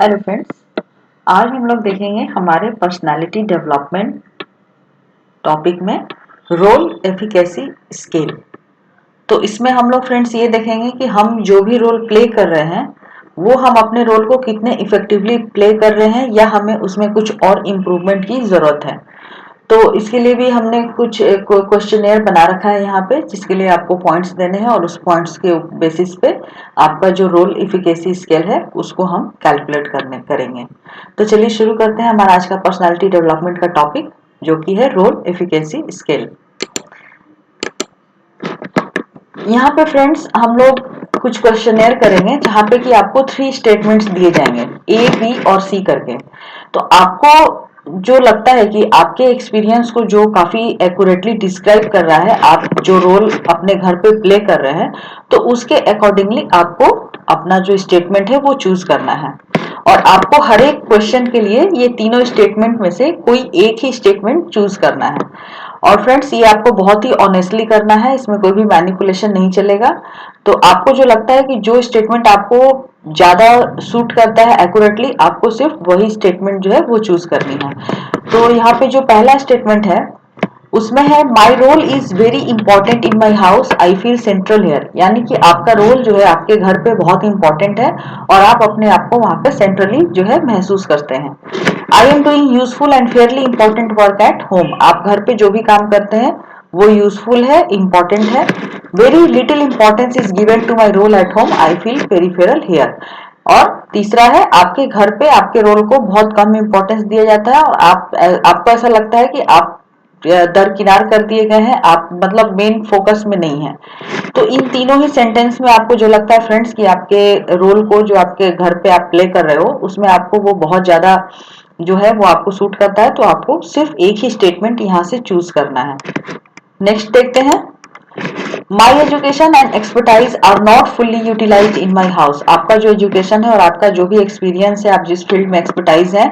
Hello friends, आज हम लोग देखेंगे हमारे पर्सनालिटी डेवलपमेंट टॉपिक में रोल एफिकेसी स्केल। तो इसमें हम लोग फ्रेंड्स ये देखेंगे कि हम जो भी रोल प्ले कर रहे हैं वो हम अपने रोल को कितने इफेक्टिवली प्ले कर रहे हैं या हमें उसमें कुछ और इम्प्रूवमेंट की ज़रूरत है। तो इसके लिए भी हमने कुछ क्वेश्चनेयर बना रखा है यहाँ पे, जिसके लिए आपको पॉइंट्स देने हैं और उस पॉइंट्स के बेसिस पे आपका जो रोल इफिकेसी स्केल है उसको हम कैलकुलेट करेंगे। तो चलिए शुरू करते हैं हमारा आज का पर्सनालिटी डेवलपमेंट का टॉपिक, जो कि है रोल इफिकेसी स्केल। यहाँ पे फ्रेंड्स हम लोग कुछ क्वेश्चनेयर करेंगे जहाँ पे कि आपको 3 स्टेटमेंट्स दिए जाएंगे, ए बी और सी करके। तो आपको जो लगता है कि आपके एक्सपीरियंस को जो काफी एक्यूरेटली डिस्क्राइब कर रहा है, आप जो रोल अपने घर पे प्ले कर रहे हैं, तो उसके अकॉर्डिंगली आपको अपना जो स्टेटमेंट है वो चूज करना है। और आपको हर एक क्वेश्चन के लिए ये तीनों स्टेटमेंट में से कोई एक ही स्टेटमेंट चूज करना है। और फ्रेंड्स ये आपको बहुत ही ऑनेस्टली करना है, इसमें कोई भी मैनिपुलेशन नहीं चलेगा। तो आपको जो लगता है कि जो स्टेटमेंट आपको ज्यादा सूट करता है एक्यूरेटली, आपको सिर्फ वही स्टेटमेंट जो है वो चूज करनी है। तो यहाँ पे जो पहला स्टेटमेंट है उसमें है my role is very important in my house, I feel central here. यानी कि आपका रोल जो है आपके घर पे बहुत इंपॉर्टेंट है और आप अपने आप को वहां पे सेंट्रली जो है महसूस करते हैं। I am doing useful and Fairlie important work at home. आप घर पे जो भी काम करते हैं वो यूजफुल है, इंपॉर्टेंट है। Very little importance is given to my role at home, I feel peripheral here. और तीसरा है आपके घर पे आपके रोल को बहुत कम इंपॉर्टेंस दिया जाता है और आपको ऐसा लगता है कि आप दरकिनार कर दिए गए हैं, आप मतलब मेन फोकस में नहीं है। तो इन तीनों ही सेंटेंस में आपको जो लगता है फ्रेंड्स कि आपके रोल को जो आपके घर पे आप प्ले कर रहे हो उसमें आपको वो बहुत ज्यादा जो है वो आपको सूट करता है, तो आपको सिर्फ एक ही स्टेटमेंट यहाँ से चूज करना है। नेक्स्ट देखते हैं, my education and expertise are not fully utilize in my house. आपका जो एजुकेशन है और आपका जो भी एक्सपीरियंस है, आप जिस फील्ड में एक्सपर्टाइज है,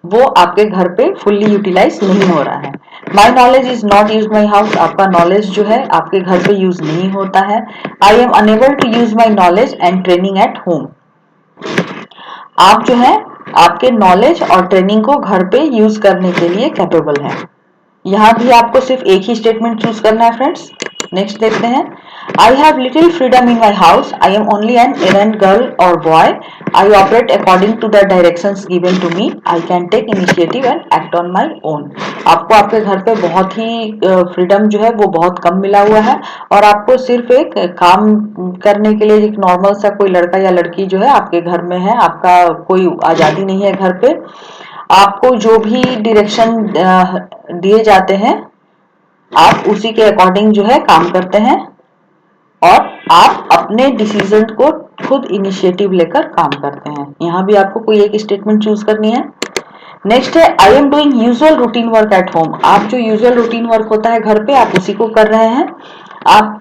वो आपके घर पे फुल्ली यूटिलाइज नहीं हो रहा है। My knowledge is not use my house. आपका नॉलेज जो है आपके घर पे यूज नहीं होता है। I am unable to use my knowledge and training at home. आप जो है आपके नॉलेज और ट्रेनिंग को घर पे यूज करने के लिए कैपेबल है। यहाँ भी आपको सिर्फ एक ही स्टेटमेंट चूज करना है फ्रेंड्स। नेक्स्ट देखते हैं, I have little freedom in my house, I am only an errant girl और boy, I operate according to the directions given to me, I can take initiative and act on my own. आपको आपके घर पे बहुत ही freedom जो है वो बहुत कम मिला हुआ है और आपको सिर्फ एक काम करने के लिए एक नॉर्मल सा कोई लड़का या लड़की जो है आपके घर में है, आपका कोई आजादी नहीं है घर पे। आपको जो भी डायरेक्शन दिए जाते हैं आप उसी के अकॉर्डिंग जो है काम करते हैं और आप अपने डिसीजन को खुद इनिशिएटिव लेकर काम करते हैं। यहाँ भी आपको कोई एक स्टेटमेंट चूज करनी है। नेक्स्ट है, I am doing usual routine work at home. आप जो यूजुअल रूटीन वर्क होता है घर पे आप उसी को कर रहे हैं। आप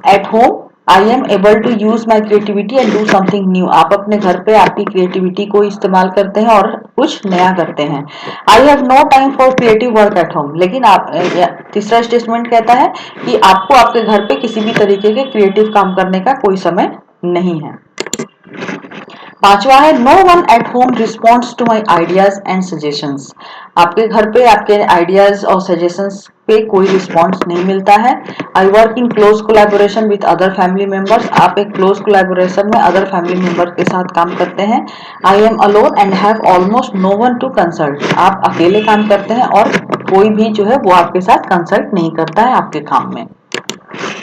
at home I am able to use my creativity and do something new. आप अपने घर पे आपकी क्रिएटिविटी को इस्तेमाल करते हैं और कुछ नया करते हैं। I have no time for creative work at home. लेकिन आप तीसरा स्टेटमेंट कहता है कि आपको आपके घर पे किसी भी तरीके के क्रिएटिव काम करने का कोई समय नहीं है। पांचवा है, no one at home responds to my ideas and suggestions. आपके घर पे आपके आइडियाज और सजेशंस पे कोई रिस्पॉन्स नहीं मिलता है। I work in close collaboration with other family members. आप एक क्लोज कोलैबोरेशन में अदर फैमिली मेंबर के साथ काम करते हैं। I am alone and have almost no one to consult. आप अकेले काम करते हैं और कोई भी जो है वो आपके साथ कंसल्ट नहीं करता है आपके काम में।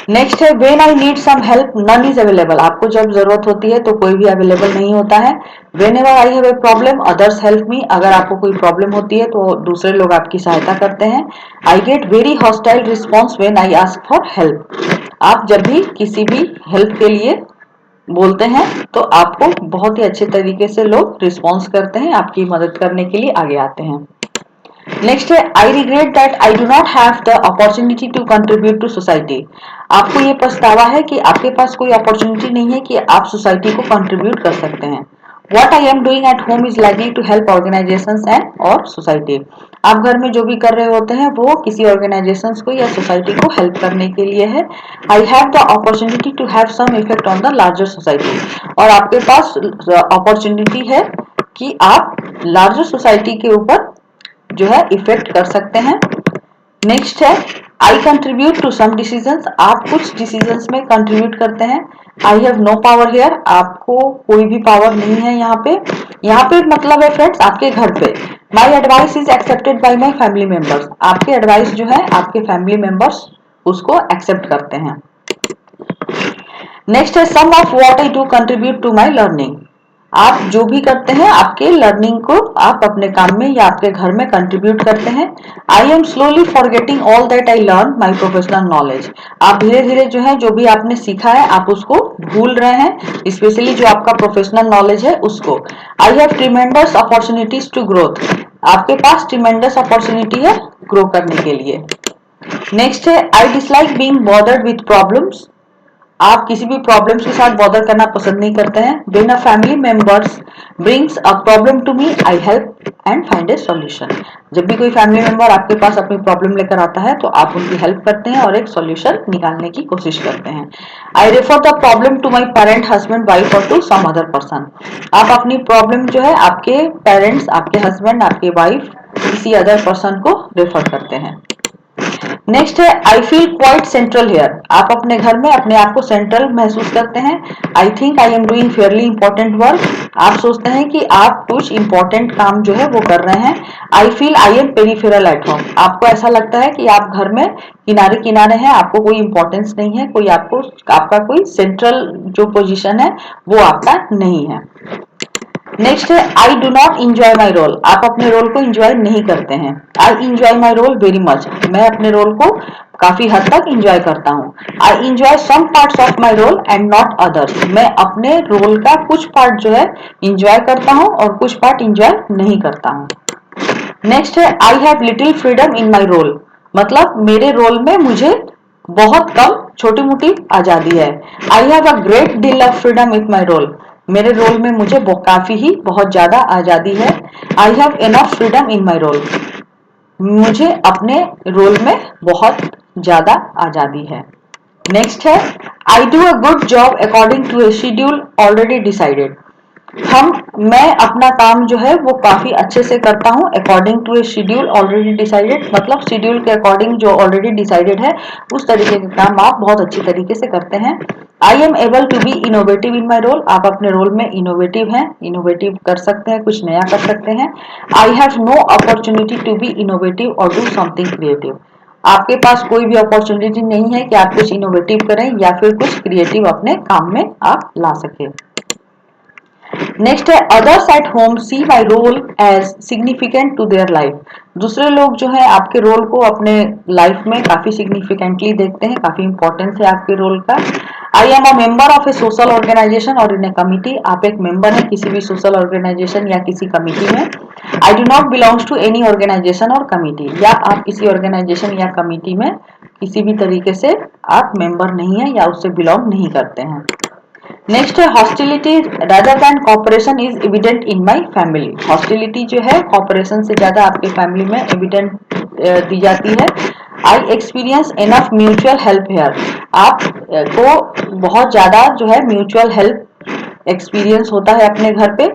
नेक्स्ट है, when I need some help none is available. आपको जब जरूरत होती है तो कोई भी अवेलेबल नहीं होता है। When ever I have a problem others help me. अगर आपको कोई प्रॉब्लम होती है तो दूसरे लोग आपकी सहायता करते हैं। I get very hostile response when I ask for help. आप जब भी किसी भी हेल्प के लिए बोलते हैं तो आपको बहुत ही अच्छे तरीके से लोग रिस्पॉन्स करते हैं, आपकी मदद करने के लिए आगे आते हैं। नेक्स्ट है, I regret that I do not have the opportunity to contribute to society. आपको ये पछतावा है कि आपके पास कोई अपॉर्चुनिटी नहीं है कि आप सोसाइटी को कंट्रीब्यूट कर सकते हैं। What I am doing at home is likely to help organizations and और सोसाइटी। आप घर में जो भी कर रहे होते हैं वो किसी ऑर्गेनाइजेशंस को या सोसाइटी को हेल्प करने के लिए है। I have the opportunity to have some effect on the larger society. और आपके पास अपॉर्चुनिटी है कि आप लार्जर सोसाइटी के ऊपर जो है इफेक्ट कर सकते हैं। नेक्स्ट है I contribute to some decisions, आप कुछ डिसीजंस में कंट्रीब्यूट करते हैं। I have no power here, आपको कोई भी पावर नहीं है यहाँ पे मतलब है फ्रेंड्स आपके घर पे। My advice is accepted by my family members, आपके एडवाइस जो है आपके फैमिली मेंबर्स उसको एक्सेप्ट करते हैं। नेक्स्ट है some of what I do contribute to my learning, आप जो भी करते हैं आपके लर्निंग को आप अपने काम में या आपके घर में कंट्रीब्यूट करते हैं। I M slowly forgetting all that I learn my professional knowledge, आप धीरे धीरे जो है जो भी आपने सीखा है आप उसको भूल रहे हैं, स्पेशली जो आपका प्रोफेशनल नॉलेज है उसको। I have tremendous opportunities to growth, आपके पास ट्रिमेंडस अपॉर्चुनिटी है ग्रो करने के लिए। नेक्स्ट है I dislike being bothered with problems, आप किसी भी प्रॉब्लम्स के साथ बॉदर करना पसंद नहीं करते हैं। When a family members brings a problem to me I help and find a solution, जब भी कोई फैमिली मेंबर आपके पास अपनी प्रॉब्लम लेकर आता है तो आप उनकी हेल्प करते हैं और एक सॉल्यूशन निकालने की कोशिश करते हैं। I refer the problem to my parent husband wife or to some other person, आप अपनी प्रॉब्लम जो है आपके पेरेंट्स आपके हस्बैंड आपके वाइफ किसी अदर पर्सन को रेफर करते हैं। नेक्स्ट है I feel quite central here, आप अपने घर में अपने आप को सेंट्रल महसूस करते हैं। I think I am doing Fairlie important work, आप सोचते हैं कि आप कुछ इंपॉर्टेंट काम जो है वो कर रहे हैं। I feel I am peripheral at home, आपको ऐसा लगता है कि आप घर में किनारे किनारे हैं, आपको कोई इंपॉर्टेंस नहीं है, कोई आपका कोई सेंट्रल जो पोजीशन है वो आपका नहीं है। नेक्स्ट है I do not enjoy my role, आप अपने रोल को इंजॉय नहीं करते हैं। I enjoy my role very much, मैं अपने रोल को काफी हद तक इंजॉय करता हूँ। I enjoy some parts of my role and not others, मैं अपने रोल का कुछ पार्ट जो है इंजॉय करता हूँ और कुछ पार्ट इंजॉय नहीं करता हूँ। नेक्स्ट है I have little freedom in my role, मतलब मेरे रोल में मुझे बहुत कम छोटी मोटी आजादी है। I have a great deal of freedom with my role, मेरे रोल में मुझे काफी ही बहुत ज्यादा आजादी है। I have enough freedom in my role, मुझे अपने रोल में बहुत ज्यादा आजादी है। नेक्स्ट है I do a good job according to a schedule already decided, मैं अपना काम जो है वो काफी अच्छे से करता हूँ according to a schedule already decided, मतलब शेड्यूल के अकॉर्डिंग जो ऑलरेडी डिसाइडेड है उस तरीके के काम आप बहुत अच्छी तरीके से करते हैं। I am able to be innovative in my role, आप अपने रोल में इनोवेटिव हैं, इनोवेटिव कर सकते हैं, कुछ नया कर सकते हैं। I have no opportunity to be innovative or do something creative, आपके पास कोई भी अपॉर्चुनिटी नहीं है कि आप कुछ इनोवेटिव करें या फिर कुछ क्रिएटिव अपने काम में आप ला सके। नेक्स्ट है others at home see my role as significant to their life, दूसरे लोग जो है आपके रोल को अपने लाइफ में काफी सिग्निफिकेंटली देखते हैं, काफी इंपॉर्टेंस है आपके रोल का। I am a member of a social organization or in A committee, आप एक मेंबर हैं किसी भी सोशल ऑर्गेनाइजेशन या किसी कमिटी में। I do not belongs to any organization or committee, या आप किसी ऑर्गेनाइजेशन या कमिटी में किसी भी तरीके से आप मेंबर नहीं है या उससे बिलोंग नहीं करते हैं। नेक्स्ट है hostility rather than cooperation is evident in my family, hostility जो है कॉपरेशन से ज्यादा आपके फैमिली में एविडेंट दी जाती है। I experience enough mutual help here, आप को बहुत ज्यादा जो है म्यूचुअल हेल्प एक्सपीरियंस होता है अपने घर पे।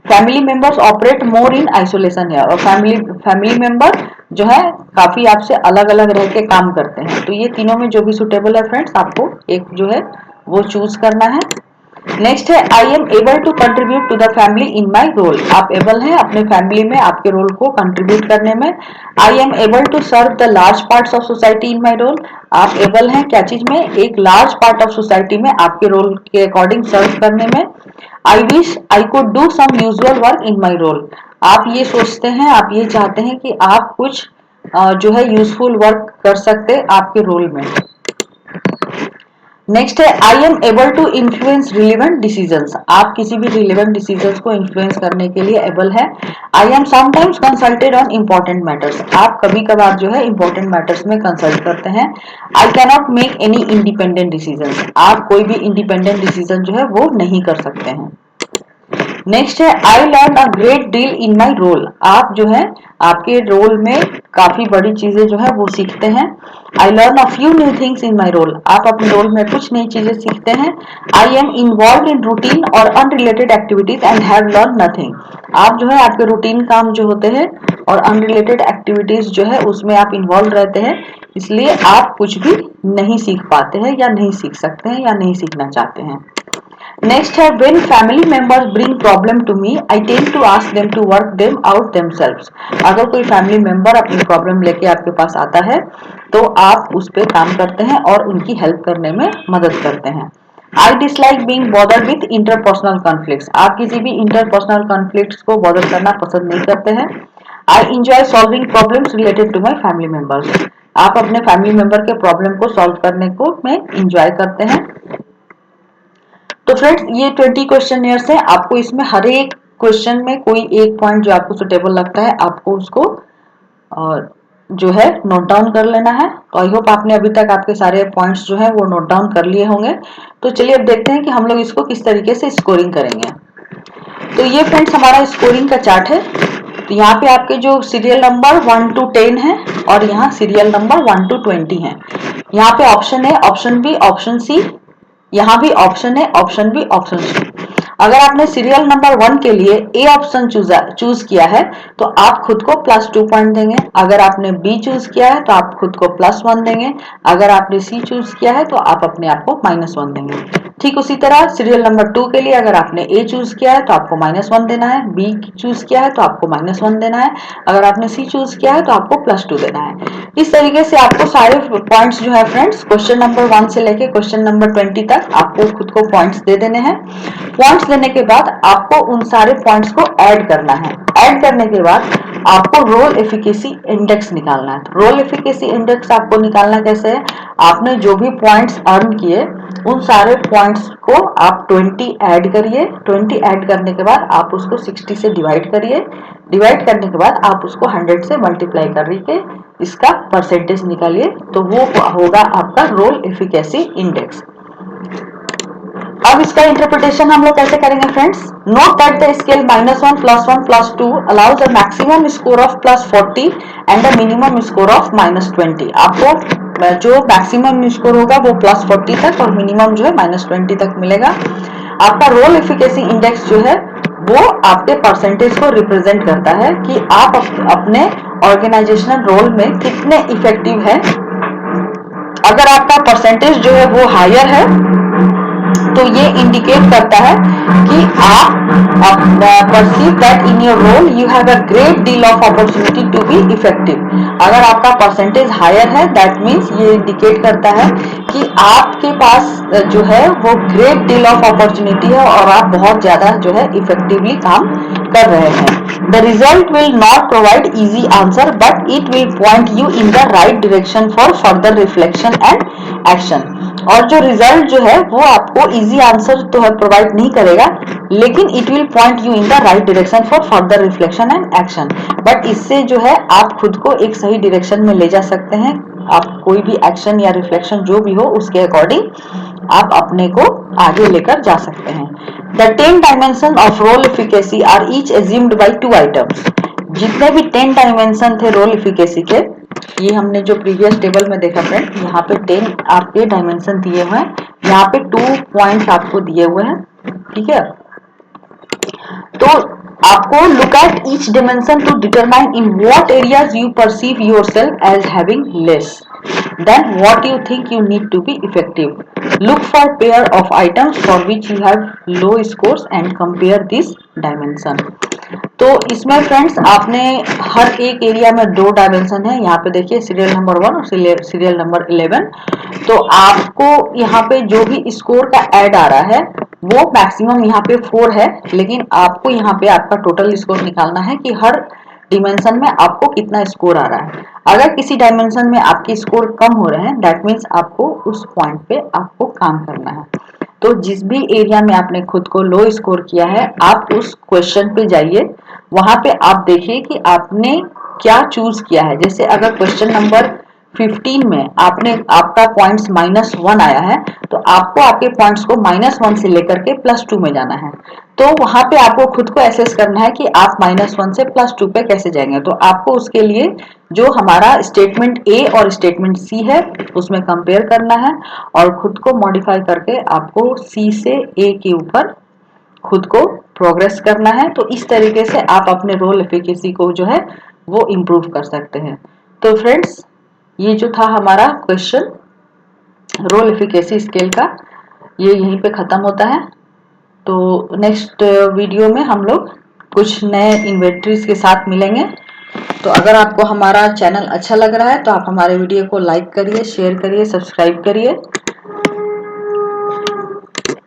Family members operate more in isolation है, और फैमिली मेंबर जो है काफी आपसे अलग अलग रह के काम करते हैं। तो ये तीनों में जो भी सुटेबल है फ्रेंड्स आपको एक जो है वो चूज करना है। नेक्स्ट है I am able to contribute to the family in my role, आप एबल हैं अपने फैमिली में आपके रोल को कंट्रीब्यूट करने में। I am able to serve the large parts of society in my role, आप एबल हैं क्या चीज में, एक लार्ज पार्ट ऑफ सोसाइटी में आपके रोल के अकॉर्डिंग सर्व करने में। I wish I could do some usual work in my role, आप ये सोचते हैं आप ये चाहते हैं कि आप कुछ जो है यूजफुल वर्क कर सकते आपके रोल में। नेक्स्ट है I am able to influence relevant decisions, आप किसी भी रिलेवेंट डिसीजंस को इन्फ्लुएंस करने के लिए एबल है। I M sometimes consulted on important matters, आप कभी कभार जो है इम्पोर्टेंट मैटर्स में कंसल्ट करते हैं। I cannot make any independent decision, आप कोई भी इंडिपेंडेंट डिसीजन जो है वो नहीं कर सकते हैं। नेक्स्ट है I learn a great deal in my role. आप जो है आपके रोल में काफी बड़ी चीजें जो है वो सीखते हैं। I learn a few new things in my role. आप अपने रोल में कुछ नई चीजें सीखते हैं। I am involve in routine और unrelated activities and have learn nothing. आप जो है आपके रूटीन काम जो होते हैं और अनरिलेटेड एक्टिविटीज जो है उसमें आप इन्वॉल्व रहते हैं, इसलिए आप कुछ भी नहीं सीख पाते हैं या नहीं सीख सकते हैं या नहीं सीखना चाहते हैं। नेक्स्ट है when family members bring problem to me, I tend to ask them to work them out themselves। अगर कोई फैमिली मेंबर अपनी प्रॉब्लम लेके आपके पास आता है तो आप उस पर काम करते हैं और उनकी हेल्प करने में मदद करते हैं। आई dislike being bothered with interpersonal conflicts. आप किसी भी इंटरपर्सनल कॉन्फ्लिक्ट्स को बॉदर करना पसंद नहीं करते हैं। I enjoy solving problems related to my family members. आप अपने फैमिली मेंबर के प्रॉब्लम को सॉल्व करने को में इंजॉय करते हैं। तो फ्रेंड्स ये 20 क्वेश्चन है, आपको इसमें हर एक क्वेश्चन में कोई एक पॉइंट जो आपको सुटेबल लगता है आपको उसको और जो है नोट डाउन कर लेना है। तो आई होप आपने अभी तक आपके सारे पॉइंट्स जो है वो नोट डाउन कर लिए होंगे। तो चलिए अब देखते हैं कि हम लोग इसको किस तरीके से स्कोरिंग करेंगे। तो ये फ्रेंड्स हमारा स्कोरिंग का चार्ट है। तो यहाँ पे आपके जो सीरियल नंबर 1 to 10 है और यहाँ सीरियल नंबर 1 to 20 है। यहाँ पे ऑप्शन है, ऑप्शन बी, ऑप्शन सी, यहाँ भी ऑप्शन है, ऑप्शन बी, ऑप्शन सी। अगर आपने सीरियल नंबर 1 के लिए ए ऑप्शन चूज किया है तो आप खुद को +2 पॉइंट देंगे। अगर आपने बी चूज किया है तो आप खुद को +1 देंगे। अगर आपने सी चूज किया है तो आप अपने आप को -1 देंगे। ठीक उसी तरह सीरियल नंबर 2 के लिए अगर आपने ए चूज किया है तो आपको -1 देना है, बी चूज किया है तो आपको -1 देना है, अगर आपने सी चूज किया है तो आपको +2 देना है। इस तरीके से आपको सारे पॉइंट्स जो है फ्रेंड्स क्वेश्चन नंबर 1 से लेके क्वेश्चन नंबर 20 तक आपको खुद को पॉइंट्स दे देने हैं। पॉइंट्स देने के बाद आपको उन सारे पॉइंट्स को ऐड करना है। ऐड करने के बाद आपको रोल एफिकेसी इंडेक्स निकालना है। रोल एफिकेसी इंडेक्स आपको निकालना कैसे है, आपने जो भी पॉइंट्स अर्न किए उन सारे पॉइंट्स को आप 20 ऐड करिए। 20 ऐड करने के बाद आप उसको 60 से डिवाइड करिए। डिवाइड करने के बाद आप उसको 100 से मल्टीप्लाई करके इसका परसेंटेज निकालिए, तो वो होगा आपका रोल एफिकेसी इंडेक्स। अब इसका इंटरप्रिटेशन हम लोग कैसे करेंगे friends. Note that the scale -1 +1 +2 allows a maximum score of +40 and a minimum score of -20। आपको जो मैक्सिमम स्कोर होगा वो +40 तक और मिनिमम जो है -20 तक मिलेगा। आपका रोल एफिकेसी इंडेक्स जो है वो आपके परसेंटेज को रिप्रेजेंट करता है कि आप अपने ऑर्गेनाइजेशनल रोल में कितने इफेक्टिव है। अगर आपका परसेंटेज जो है वो हायर है तो ये इंडिकेट करता है कि आप perceive that in your role you have a great deal of opportunity to be effective. अगर आपका परसेंटेज हायर है दैट मीन्स ये इंडिकेट करता है कि आपके पास जो है वो ग्रेट डील ऑफ अपॉर्चुनिटी है और आप बहुत ज्यादा जो है इफेक्टिवली काम कर रहे हैं। The result will not provide easy answer but it will point you in the right direction for further reflection and action. और जो रिजल्ट जो है वो आपको इजी आंसर तो है प्रोवाइड नहीं करेगा, लेकिन it will point you in the right direction for further reflection and action. But इससे जो है आप खुद को एक सही डायरेक्शन में ले जा सकते हैं। आप कोई भी एक्शन या रिफ्लेक्शन जो भी हो उसके अकॉर्डिंग आप अपने को आगे लेकर जा सकते हैं। The 10 dimension of role efficacy are each assumed by 2 items. जितने भी 10 डायमेंशन थे रोल एफिकेसी के, ये हमने जो प्रीवियस टेबल में देखा फ्रेंड, यहाँ पे 10 आपके डायमेंशन दिए हुए हैं, यहाँ पे 2 पॉइंट्स आपको दिए हुए हैं। ठीक है, तो आपको look at each dimension to determine in what areas you perceive yourself as having less than what you think you need to be effective. Look for pair of items for which you have low scores and compare this dimension. तो इसमें friends आपने हर एक area में 2 dimension है। यहाँ पे देखिए serial number 1 और सीरियल नंबर 11। तो आपको यहाँ पे जो भी स्कोर का ऐड आ रहा है वो मैक्सिमम यहाँ पे 4 है, लेकिन आपको यहाँ पे आपका टोटल स्कोर निकालना है कि हर डिमेंशन में आपको कितना स्कोर आ रहा है। अगर किसी डायमेंशन में आपके स्कोर कम हो रहे हैं दैट मीन्स आपको उस पॉइंट पे आपको काम करना है। तो जिस भी एरिया में आपने खुद को लो स्कोर किया है आप उस क्वेश्चन पे जाइए, वहां पे आप देखिए कि आपने क्या चूज किया है। जैसे अगर क्वेश्चन नंबर 15 में आपका पॉइंट्स -1 आया है, तो आपको आपके पॉइंट्स को -1 से लेकर के +2 में जाना है। तो वहां पे आपको खुद को एसेस करना है कि आप -1 से +2 पे कैसे जाएंगे। तो आपको उसके लिए जो हमारा स्टेटमेंट ए और स्टेटमेंट सी है उसमें कंपेयर करना है और खुद को मॉडिफाई करके आपको सी से ए के ऊपर खुद को प्रोग्रेस करना है। तो इस तरीके से आप अपने रोल एफिकेसी को जो है वो इम्प्रूव कर सकते हैं। तो फ्रेंड्स, ये जो था हमारा क्वेश्चन रोल एफिकेसी स्केल का, ये यहीं पे खत्म होता है। तो नेक्स्ट वीडियो में हम लोग कुछ नए इन्वेंटरीज के साथ मिलेंगे। तो अगर आपको हमारा चैनल अच्छा लग रहा है तो आप हमारे वीडियो को लाइक करिए, शेयर करिए, सब्सक्राइब करिए।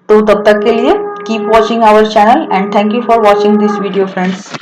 तो तब तक के लिए keep watching our channel and thank you for watching this video friends.